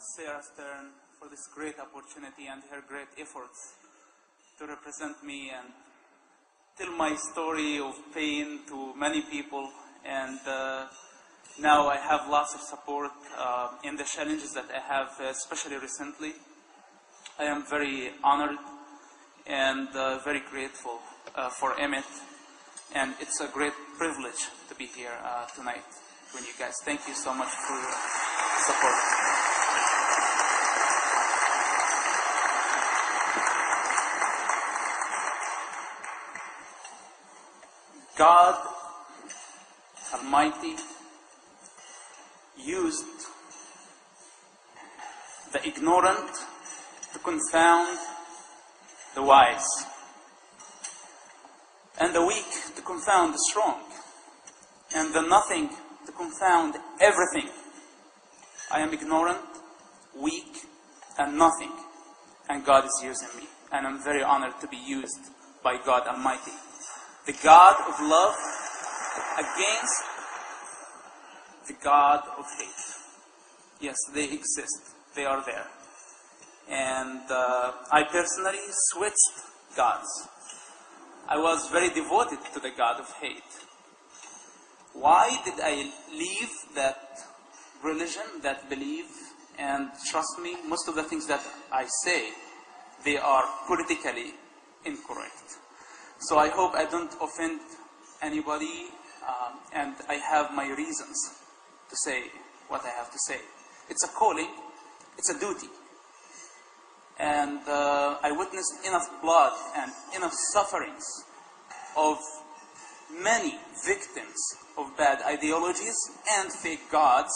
Sarah Stern for this great opportunity and her great efforts to represent me and tell my story of pain to many people. And now I have lots of support in the challenges that I have, especially recently. I am very honored and very grateful for Emmett. And it's a great privilege to be here tonight with you guys. Thank you so much for your support. God Almighty used the ignorant to confound the wise, and the weak to confound the strong, and the nothing to confound everything. I am ignorant, weak, and nothing, and God is using me, and I'm very honored to be used by God Almighty, the God of love against the God of hate. Yes, they exist. They are there. And I personally switched gods. I was very devoted to the God of hate. Why did I leave that religion, that belief? And trust me, most of the things that I say, they are politically incorrect. So I hope I don't offend anybody, and I have my reasons to say what I have to say. It's a calling, it's a duty. And I witnessed enough blood and enough sufferings of many victims of bad ideologies and fake gods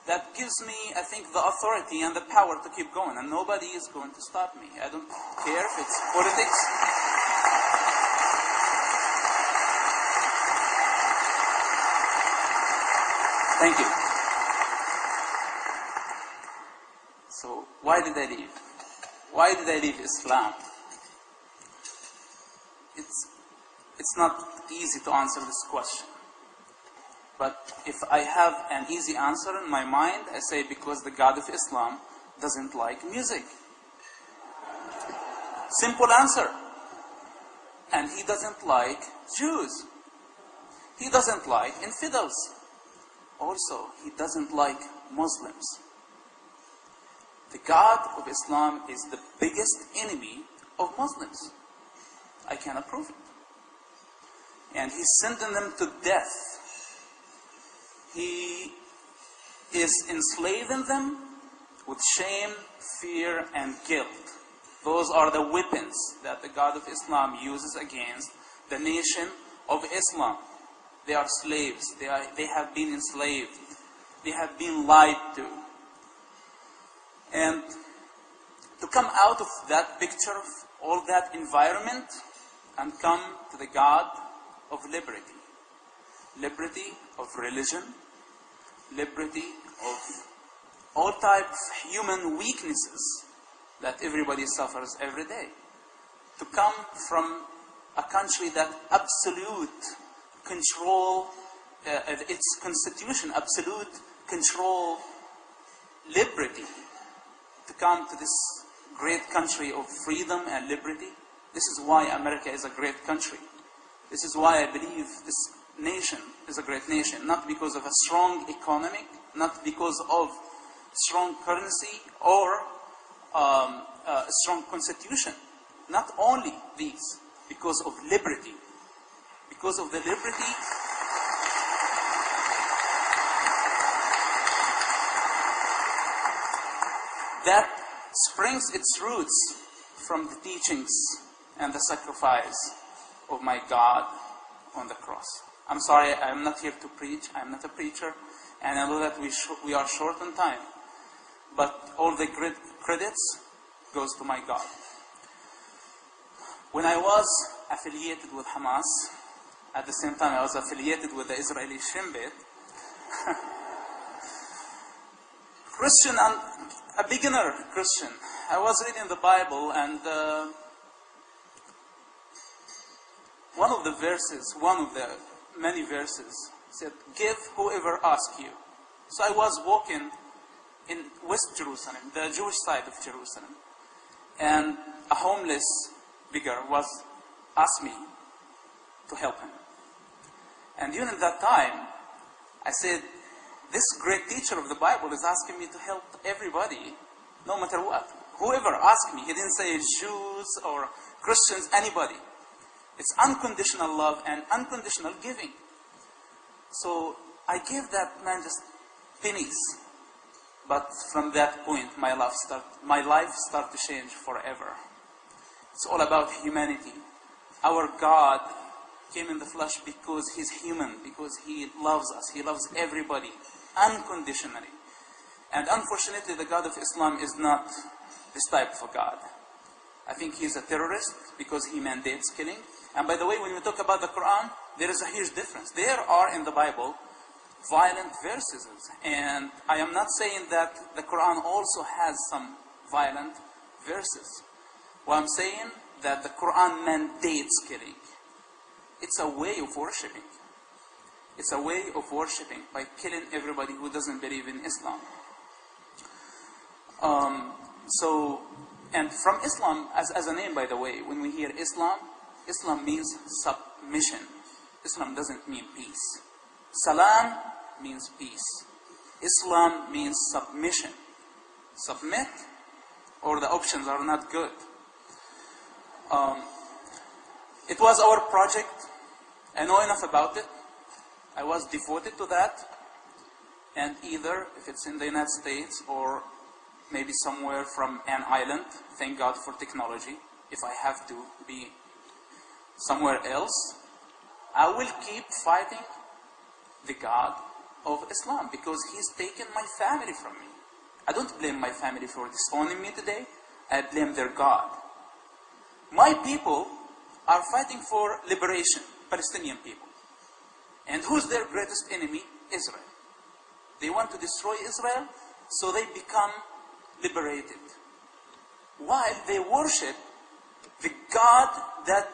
that gives me, I think, the authority and the power to keep going. And nobody is going to stop me. I don't care if it's politics. Thank you. So, why did I leave? Why did I leave Islam? It's not easy to answer this question. But if I have an easy answer in my mind, I say because the God of Islam doesn't like music. Simple answer. And he doesn't like Jews. He doesn't like infidels. Also, he doesn't like Muslims. The God of Islam is the biggest enemy of Muslims. I cannot prove it. And he's sending them to death. He is enslaving them with shame, fear, and guilt. Those are the weapons that the God of Islam uses against the nation of Islam. They are slaves. They have been enslaved. They have been lied to. And to come out of that picture, of all that environment, and come to the God of liberty. Liberty of religion, liberty of all types of human weaknesses that everybody suffers every day. To come from a country that absolute control, its constitution, absolute control, liberty. To come to this great country of freedom and liberty. This is why America is a great country. This is why I believe this nation is a great nation. Not because of a strong economy, not because of strong currency or a strong constitution. Not only these, because of liberty. Because of the liberty that springs its roots from the teachings and the sacrifice of my God on the cross. I'm sorry, I'm not here to preach. I'm not a preacher. And I know that we are short on time. But all the credits goes to my God. When I was affiliated with Hamas, at the same time I was affiliated with the Israeli Shin Bet, Christian, a beginner Christian, I was reading the Bible, and one of the many verses said, "Give whoever asks you." So I was walking in West Jerusalem, the Jewish side of Jerusalem. And a homeless beggar asked me to help him. And during that time, I said, this great teacher of the Bible is asking me to help everybody, no matter what. Whoever asked me, he didn't say Jews or Christians, anybody. It's unconditional love and unconditional giving. So I gave that man just pennies. But from that point, my life started to change forever. It's all about humanity. Our God came in the flesh because He's human, because He loves us. He loves everybody unconditionally. And unfortunately, the God of Islam is not this type of a God. I think He's a terrorist because He mandates killing. And by the way, when we talk about the Quran, there is a huge difference. There are in the Bible violent verses. And I am not saying that the Quran also has some violent verses. What I'm saying that the Quran mandates killing. It's a way of worshipping. It's a way of worshipping by killing everybody who doesn't believe in Islam. And from Islam, as a name by the way, when we hear Islam, Islam means submission. Islam doesn't mean peace. Salam means peace. Islam means submission. Submit, or the options are not good. It was our project. I know enough about it. I was devoted to that. And either, if it's in the United States or maybe somewhere from an island, thank God for technology. If I have to be somewhere else, I will keep fighting the God of Islam because He's taken my family from me. I don't blame my family for disowning me today. I blame their God. My people are fighting for liberation, Palestinian people. And who's their greatest enemy? Israel. They want to destroy Israel so they become liberated. While they worship the God that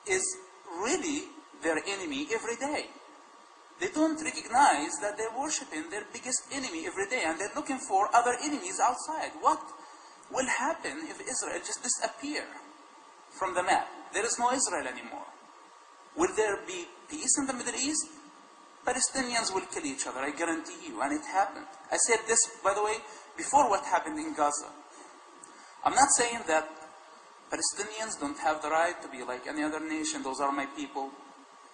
is really their enemy every day. They don't recognize that they're worshiping their biggest enemy every day and they're looking for other enemies outside. What will happen if Israel just disappear from the map? There is no Israel anymore. Will there be peace in the Middle East? Palestinians will kill each other, I guarantee you, and it happened. I said this, by the way, before what happened in Gaza. I'm not saying that Palestinians don't have the right to be like any other nation. Those are my people.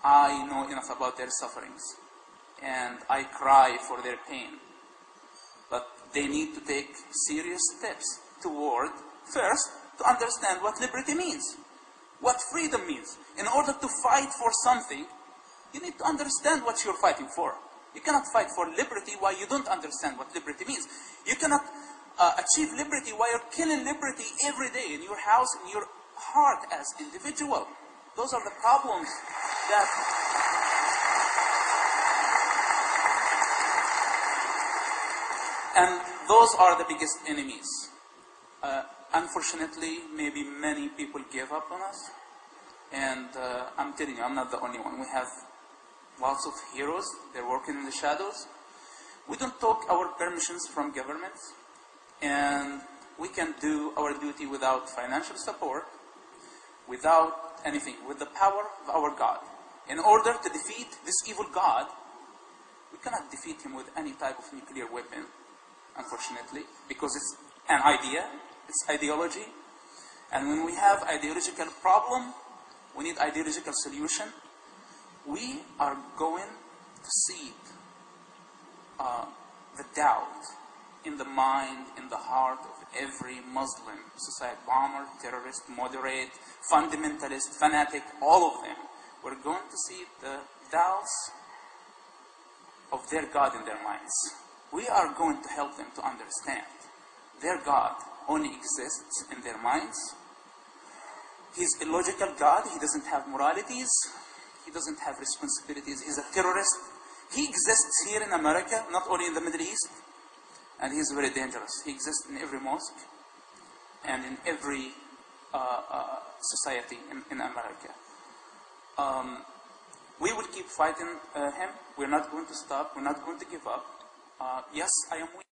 I know enough about their sufferings. And I cry for their pain. But they need to take serious steps toward, first, to understand what liberty means. What freedom means. In order to fight for something, you need to understand what you're fighting for. You cannot fight for liberty while you don't understand what liberty means. You cannot achieve liberty while you're killing liberty every day in your house, in your heart as individual. Those are the problems that... And those are the biggest enemies. Unfortunately, maybe many people gave up on us. And I'm telling you, I'm not the only one. We have lots of heroes. They're working in the shadows. We don't take our permissions from governments. And we can do our duty without financial support, without anything, with the power of our God. In order to defeat this evil God, we cannot defeat him with any type of nuclear weapon, unfortunately, because it's an idea, it's ideology. And when we have ideological problem, we need ideological solution. We are going to seed the doubt in the mind, in the heart of every Muslim, suicide bomber, terrorist, moderate, fundamentalist, fanatic, all of them. We're going to see the doubts of their God in their minds. We are going to help them to understand their God only exists in their minds. He's a illogical God. He doesn't have moralities. He doesn't have responsibilities. He's a terrorist. He exists here in America, not only in the Middle East. And he's very dangerous. He exists in every mosque and in every society in America. We will keep fighting him. We're not going to stop. We're not going to give up. Yes, I am weak.